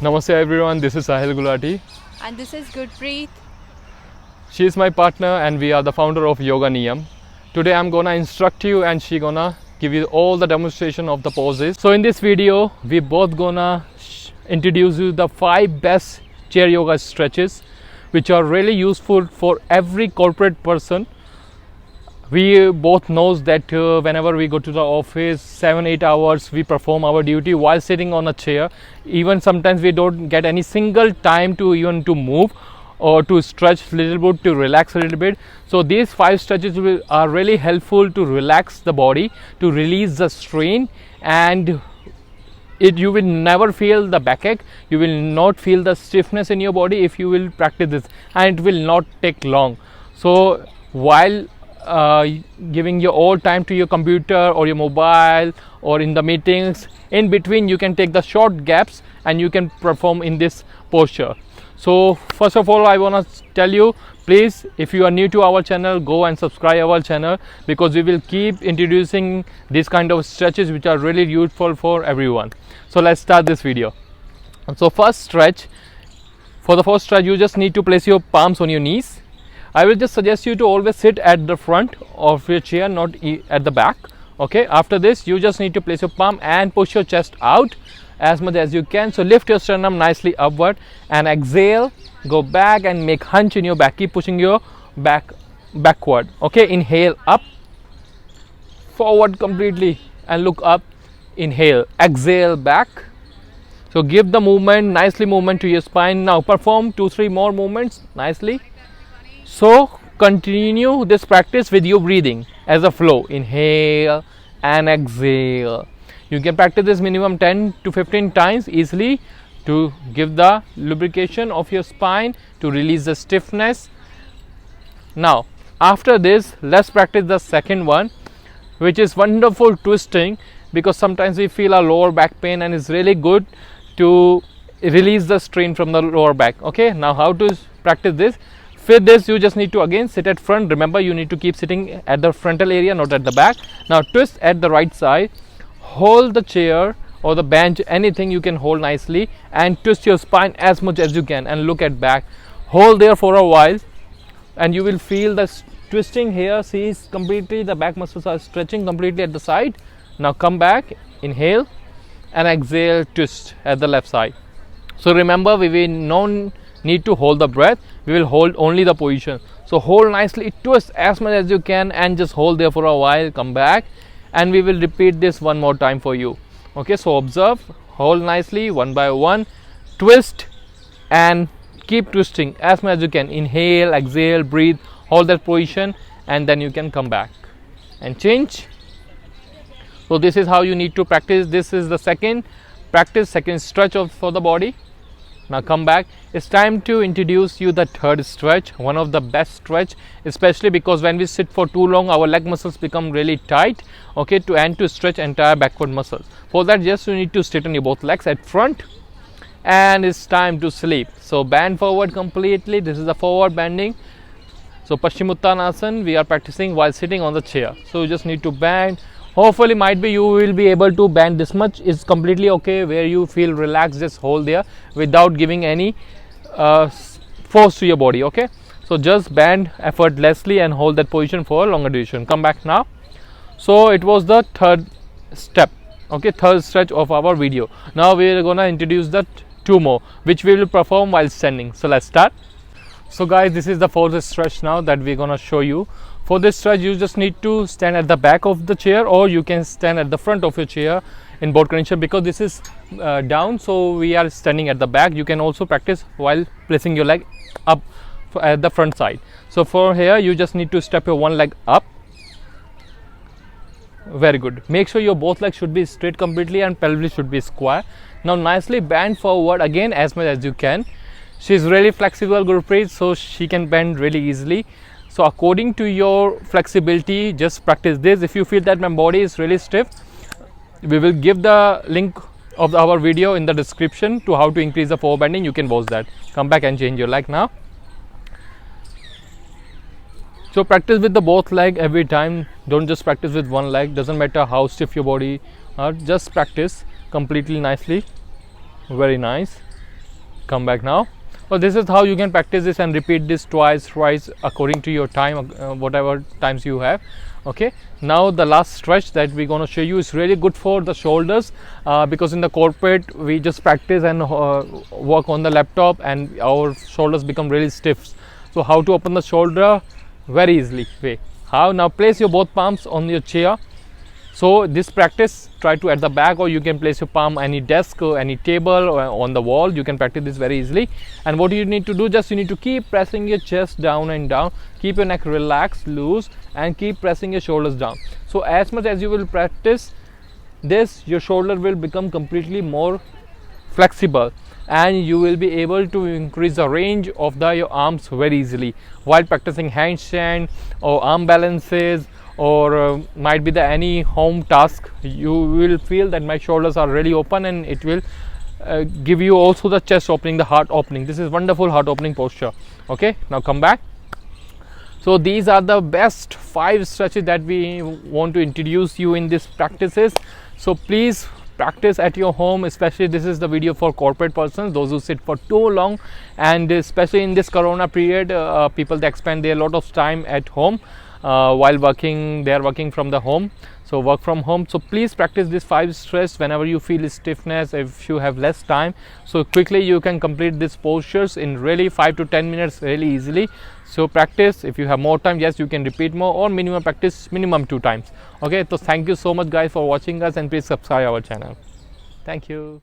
Namaste everyone, this is Sahil Gulati. And this is Gurpreet. She is my partner and we are the founder of Yoga Niyam. Today I'm gonna instruct you and she gonna give you all the demonstration of the poses. So in this video, we both gonna introduce you the 5 best chair yoga stretches which are really useful for every corporate person. We both knows that whenever we go to the office 7-8 hours we perform our duty while sitting on a chair. Even sometimes we don't get any single time to even to move or to stretch a little bit, to relax a little bit. So these 5 stretches are really helpful to relax the body, to release the strain, and you will never feel the backache. You will not feel the stiffness in your body if you will practice this, and it will not take long. So while giving your all time to your computer or your mobile or in the meetings, in between you can take the short gaps and you can perform in this posture. So first of all, I want to tell you, please, if you are new to our channel, go and subscribe our channel, because we will keep introducing these kind of stretches which are really useful for everyone. So let's start this video. So first stretch, for the first stretch you just need to place your palms on your knees. I will just suggest you to always sit at the front of your chair, not at the back. Okay, after this you just need to place your palm and push your chest out as much as you can. So lift your sternum nicely upward and exhale, go back and make hunch in your back. Keep pushing your back backward. Okay, inhale up, forward completely and look up. Inhale, exhale back. So give the movement, nicely movement to your spine. Now perform 2-3 more movements nicely. So continue this practice with your breathing as a flow. Inhale and exhale. You can practice this minimum 10 to 15 times easily to give the lubrication of your spine, to release the stiffness. Now after this, let's practice the second one, which is wonderful twisting, because sometimes we feel a lower back pain and it's really good to release the strain from the lower back. Okay, now how to practice this? For this you just need to again sit at front. Remember, you need to keep sitting at the frontal area, not at the back. Now twist at the right side, hold the chair or the bench, anything you can hold nicely, and twist your spine as much as you can and look at back. Hold there for a while and you will feel the twisting here. See, completely the back muscles are stretching completely at the side. Now come back, inhale and exhale, twist at the left side. So remember, we will not need to hold the breath, we will hold only the position. So hold nicely, twist as much as you can and just hold there for a while, come back, and we will repeat this one more time for you. Okay, so observe, hold nicely one by one, twist and keep twisting as much as you can. Inhale, exhale, breathe, hold that position, and then you can come back and change. So this is how you need to practice. This is the second practice, second stretch for the body. Now come back. It's time to introduce you the third stretch, one of the best stretch, especially because when we sit for too long our leg muscles become really tight. Okay, to stretch entire backward muscles. For that, just you need to straighten your both legs at front, and it's time to sleep. So bend forward completely. This is the forward bending. So Paschimottanasana we are practicing while sitting on the chair. So you just need to bend. Hopefully might be you will be able to bend this much. Is completely okay. Where you feel relaxed, just hold there without giving any force to your body. Okay, so just bend effortlessly and hold that position for a longer duration. Come back now. So it was the third step. Okay, third stretch of our video. Now we are gonna introduce the 2 more which we will perform while standing. So let's start. So guys, this is the fourth stretch now that we're gonna show you. For this stretch you just need to stand at the back of the chair, or you can stand at the front of your chair in both condition, because this is down, so we are standing at the back. You can also practice while placing your leg up at the front side. So for here you just need to step your one leg up. Very good. Make sure your both legs should be straight completely and pelvis should be square. Now nicely bend forward again as much as you can. She is really flexible, Gurpreet, so she can bend really easily. So according to your flexibility, just practice this. If you feel that my body is really stiff, we will give the link of our video in the description to how to increase the forward bending. You can watch that. Come back and change your leg now. So practice with the both leg every time. Don't just practice with one leg. Doesn't matter how stiff your body are. Just practice completely nicely. Very nice. come back now. So this is how you can practice this and repeat this twice according to your time, whatever times you have. Okay, now the last stretch that we're going to show you is really good for the shoulders, because in the corporate we just practice and work on the laptop and our shoulders become really stiff. So how to open the shoulder? Very easily way. How? Now place your both palms on your chair. So this practice, try to at the back, or you can place your palm any desk or any table or on the wall. You can practice this very easily. And what you need to do, just you need to keep pressing your chest down and down, keep your neck relaxed, loose, and keep pressing your shoulders down. So as much as you will practice this, your shoulder will become completely more flexible, and you will be able to increase the range of your arms very easily while practicing handstand or arm balances, or might be the any home task. You will feel that my shoulders are really open, and it will give you also the chest opening, the heart opening. This is wonderful heart opening posture. Okay, now come back. So these are the best 5 stretches that we want to introduce you in these practices. So please practice at your home, especially this is the video for corporate persons, those who sit for too long, and especially in this corona period, people that spend a lot of time at home while working. They are working from the home, so work from home. So please practice this 5 stretches whenever you feel stiffness, if you have less time. So quickly you can complete these postures in really 5 to 10 minutes really easily. So practice. If you have more time, yes, you can repeat more, or minimum practice minimum 2 times. Okay, so thank you so much guys for watching us, and please subscribe our channel. Thank you.